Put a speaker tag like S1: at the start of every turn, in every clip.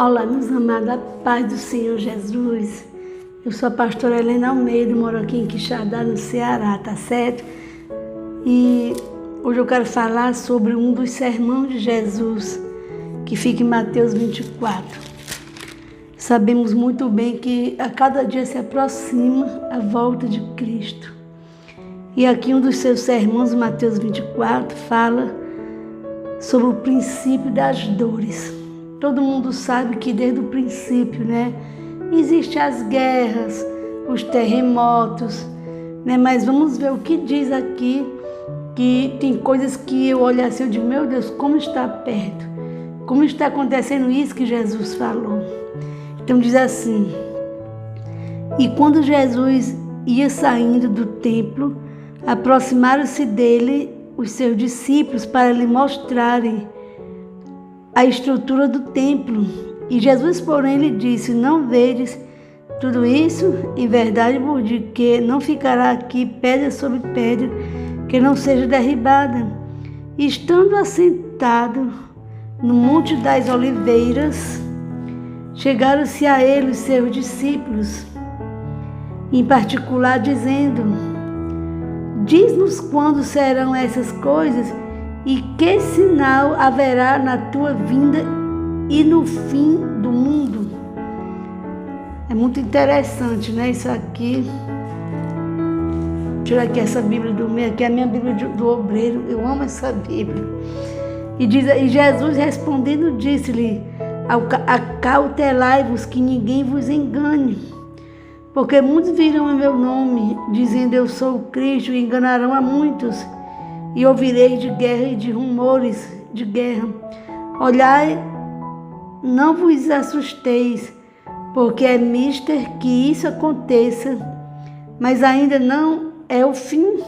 S1: Olá, meus amados, a paz do Senhor Jesus. Eu sou a pastora Helena Almeida, moro aqui em Quixadá, no Ceará, tá certo? E hoje eu quero falar sobre um dos sermões de Jesus, que fica em Mateus 24. Sabemos muito bem que a cada dia se aproxima a volta de Cristo. E aqui um dos seus sermões, Mateus 24, fala sobre o princípio das dores. Todo mundo sabe que desde o princípio, existem as guerras, os terremotos, Mas vamos ver o que diz aqui, que tem coisas que eu olho assim e digo, meu Deus, como está perto, como está acontecendo isso que Jesus falou. Então diz assim: e quando Jesus ia saindo do templo, aproximaram-se dele os seus discípulos para lhe mostrarem a estrutura do templo. E Jesus, porém, lhe disse: não vedes tudo isso? Em verdade vos digo que não ficará aqui pedra sobre pedra que não seja derribada. E estando assentado no Monte das Oliveiras, chegaram-se a ele os seus discípulos, em particular dizendo: diz-nos quando serão essas coisas e que sinal haverá na tua vinda e no fim do mundo. É muito interessante, isso aqui. Vou tirar aqui essa Bíblia do meio, aqui é a minha Bíblia do obreiro. Eu amo essa Bíblia. E Jesus respondendo disse-lhe: acautelai-vos que ninguém vos engane, porque muitos virão em meu nome, dizendo eu sou o Cristo, e enganarão a muitos. E ouvireis de guerra e de rumores de guerra. Olhai, não vos assusteis, porque é mister que isso aconteça, mas ainda não é o fim.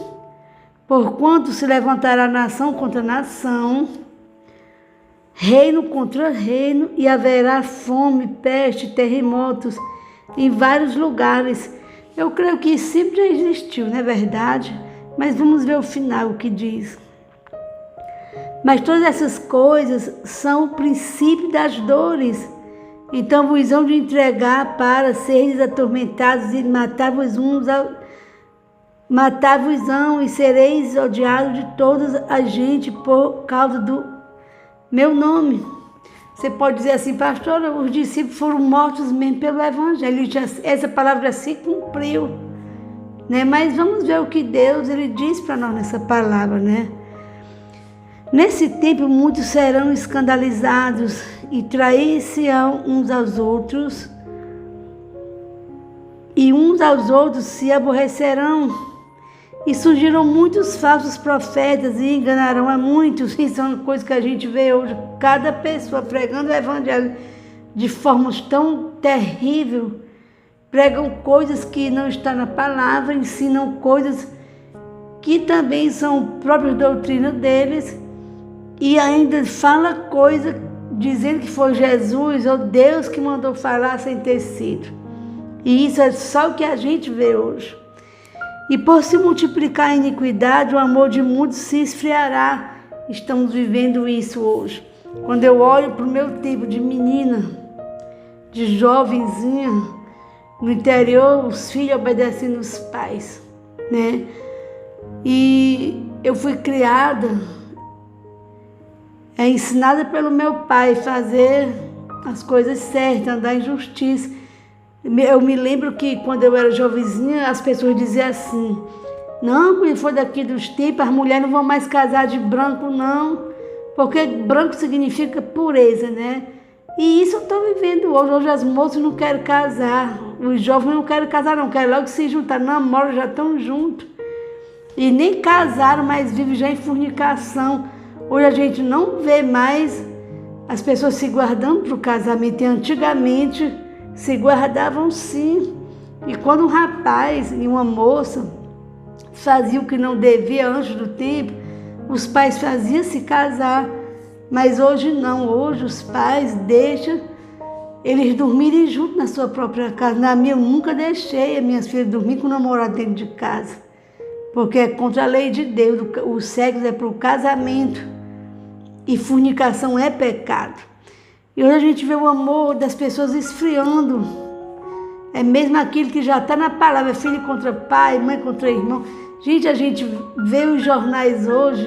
S1: Porquanto se levantará nação contra nação, reino contra reino, e haverá fome, peste, terremotos em vários lugares. Eu creio que isso sempre já existiu, não é verdade? Mas vamos ver o final, o que diz. Mas todas essas coisas são o princípio das dores. Então vos hão de entregar para seres atormentados e matar-vos-ão e sereis odiados de toda a gente por causa do meu nome. Você pode dizer assim: pastora, os discípulos foram mortos mesmo pelo Evangelho. Essa palavra já se cumpriu. Mas vamos ver o que Deus ele diz para nós nessa palavra, Nesse tempo muitos serão escandalizados e trair-se-ão uns aos outros, e uns aos outros se aborrecerão, e surgirão muitos falsos profetas e enganarão a muitos. Isso é uma coisa que a gente vê hoje, cada pessoa pregando o Evangelho de forma tão terrível. Pregam coisas que não estão na palavra, ensinam coisas que também são próprias doutrinas deles, e ainda fala coisa dizendo que foi Jesus ou Deus que mandou falar sem ter sido. E isso é só o que a gente vê hoje. E por se multiplicar a iniquidade, o amor de muitos se esfriará. Estamos vivendo isso hoje. Quando eu olho para o meu tempo de menina, de jovenzinha, no interior, os filhos obedecendo os pais, E eu fui criada, ensinada pelo meu pai a fazer as coisas certas, andar em justiça. Eu me lembro que quando eu era jovenzinha, as pessoas diziam assim: não, quando for daqui dos tempos, as mulheres não vão mais casar de branco, não, porque branco significa pureza, E isso eu estou vivendo hoje. Hoje as moças não querem casar, os jovens não querem casar, não querem logo se juntar, namoram, já estão juntos. E nem casaram, mas vivem já em fornicação. Hoje a gente não vê mais as pessoas se guardando para o casamento. E antigamente se guardavam sim. E quando um rapaz e uma moça faziam o que não devia antes do tempo, os pais faziam se casar. Mas hoje não, hoje os pais deixam eles dormirem juntos na sua própria casa. Na minha eu nunca deixei as minhas filhas dormir com o namorado dentro de casa, porque é contra a lei de Deus. O sexo é para o casamento e fornicação é pecado. E hoje a gente vê o amor das pessoas esfriando. É mesmo aquilo que já está na palavra, filho contra pai, mãe contra irmão. Gente, a gente vê os jornais hoje,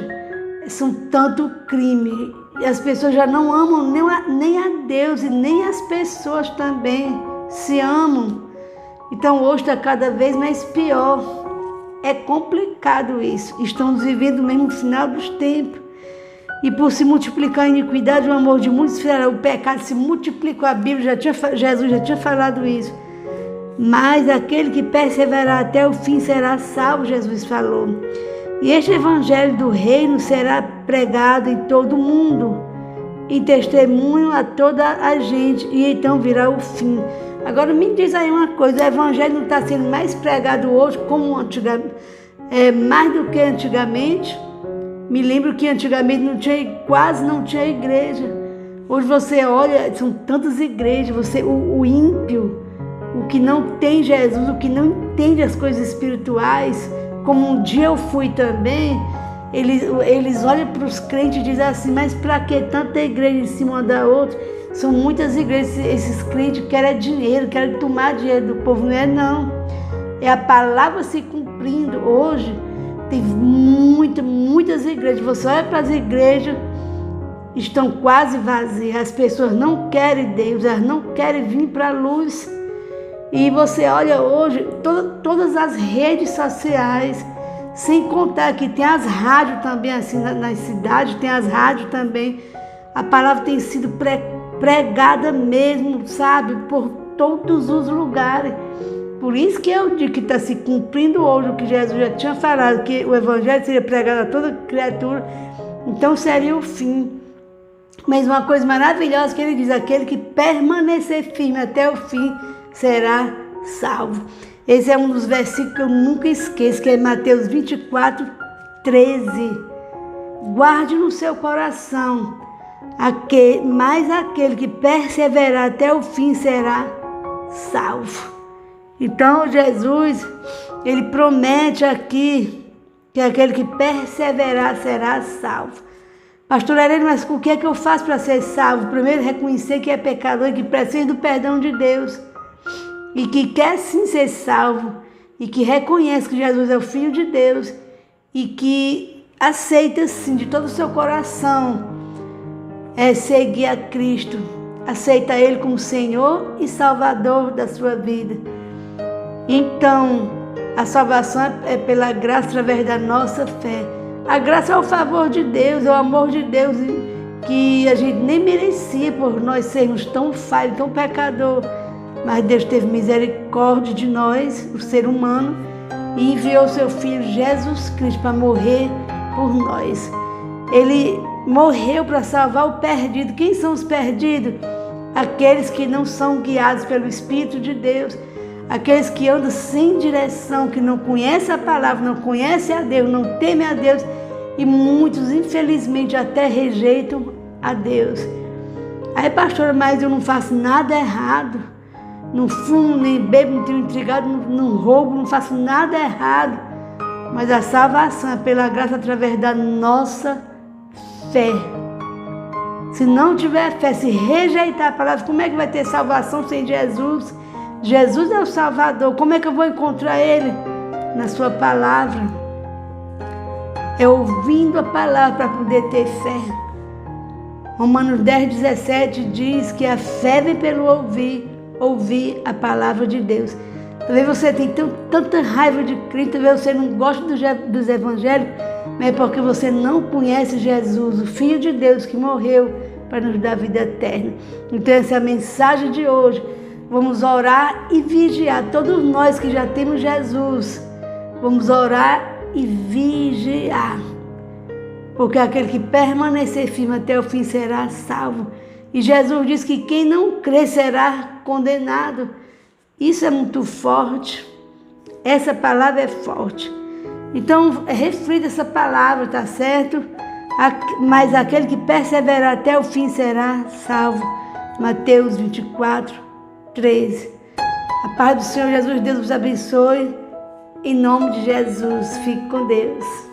S1: são tanto crime. E as pessoas já não amam nem a Deus e nem as pessoas também se amam. Então hoje está cada vez mais pior. É complicado isso. Estamos vivendo mesmo no final dos tempos. E por se multiplicar a iniquidade, o amor de muitos esfriará. O pecado se multiplicou. A Bíblia Jesus já tinha falado isso. Mas aquele que perseverar até o fim será salvo, Jesus falou. E este evangelho do reino será pregado em todo o mundo, em testemunho a toda a gente, e então virá o fim. Agora me diz aí uma coisa, o evangelho não está sendo mais pregado hoje como antigamente, mais do que antigamente? Me lembro que antigamente quase não tinha igreja. Hoje você olha, são tantas igrejas, o ímpio, o que não tem Jesus, o que não entende as coisas espirituais, como um dia eu fui também, eles olham para os crentes e dizem assim, mas para que tanta igreja em cima da outra? São muitas igrejas, esses crentes querem dinheiro, querem tomar dinheiro do povo, não é não. É a palavra se cumprindo. Hoje tem muitas igrejas, você olha para as igrejas, estão quase vazias, as pessoas não querem Deus, elas não querem vir para a luz. E você olha hoje, todas as redes sociais, sem contar que tem as rádios também, assim, nas cidades, tem as rádios também. A palavra tem sido pregada mesmo, sabe, por todos os lugares. Por isso que eu digo que está se cumprindo hoje o que Jesus já tinha falado, que o evangelho seria pregado a toda criatura, então seria o fim. Mas uma coisa maravilhosa que ele diz, aquele que permanecer firme até o fim, será salvo. Esse é um dos versículos que eu nunca esqueço, que é Mateus 24, 13. Guarde no seu coração, mas aquele que perseverar até o fim será salvo. Então Jesus, ele promete aqui que aquele que perseverar será salvo. Pastor Helena, mas o que é que eu faço para ser salvo? Primeiro, reconhecer que é pecador e que precisa do perdão de Deus. E que quer sim ser salvo, e que reconhece que Jesus é o Filho de Deus, e que aceita sim de todo o seu coração seguir a Cristo, aceita Ele como Senhor e Salvador da sua vida. Então, a salvação é pela graça através da nossa fé. A graça é o favor de Deus, é o amor de Deus, que a gente nem merecia por nós sermos tão falhos, tão pecadores. Mas Deus teve misericórdia de nós, o ser humano, e enviou seu Filho Jesus Cristo para morrer por nós. Ele morreu para salvar o perdido. Quem são os perdidos? Aqueles que não são guiados pelo Espírito de Deus, aqueles que andam sem direção, que não conhecem a palavra, não conhecem a Deus, não temem a Deus, e muitos, infelizmente, até rejeitam a Deus. Aí, pastora, mas eu não faço nada errado. Não fumo, nem bebo, não tenho intrigado, não roubo, não faço nada errado. Mas a salvação é pela graça através da nossa fé. Se não tiver fé, se rejeitar a palavra, como é que vai ter salvação sem Jesus? Jesus é o Salvador. Como é que eu vou encontrar Ele? Na sua palavra. É ouvindo a palavra para poder ter fé. Romanos 10, 17 diz que a fé vem pelo ouvir a palavra de Deus. Talvez você tenha tanta raiva de Cristo, talvez você não goste dos evangelhos, mas é porque você não conhece Jesus, o Filho de Deus que morreu para nos dar vida eterna. Então essa é a mensagem de hoje. Vamos orar e vigiar. Todos nós que já temos Jesus, vamos orar e vigiar. Porque aquele que permanecer firme até o fim será salvo. E Jesus diz que quem não crê será condenado. Isso é muito forte. Essa palavra é forte. Então, reflita essa palavra, tá certo? Mas aquele que perseverar até o fim será salvo. Mateus 24, 13. A paz do Senhor Jesus, Deus vos abençoe. Em nome de Jesus, fique com Deus.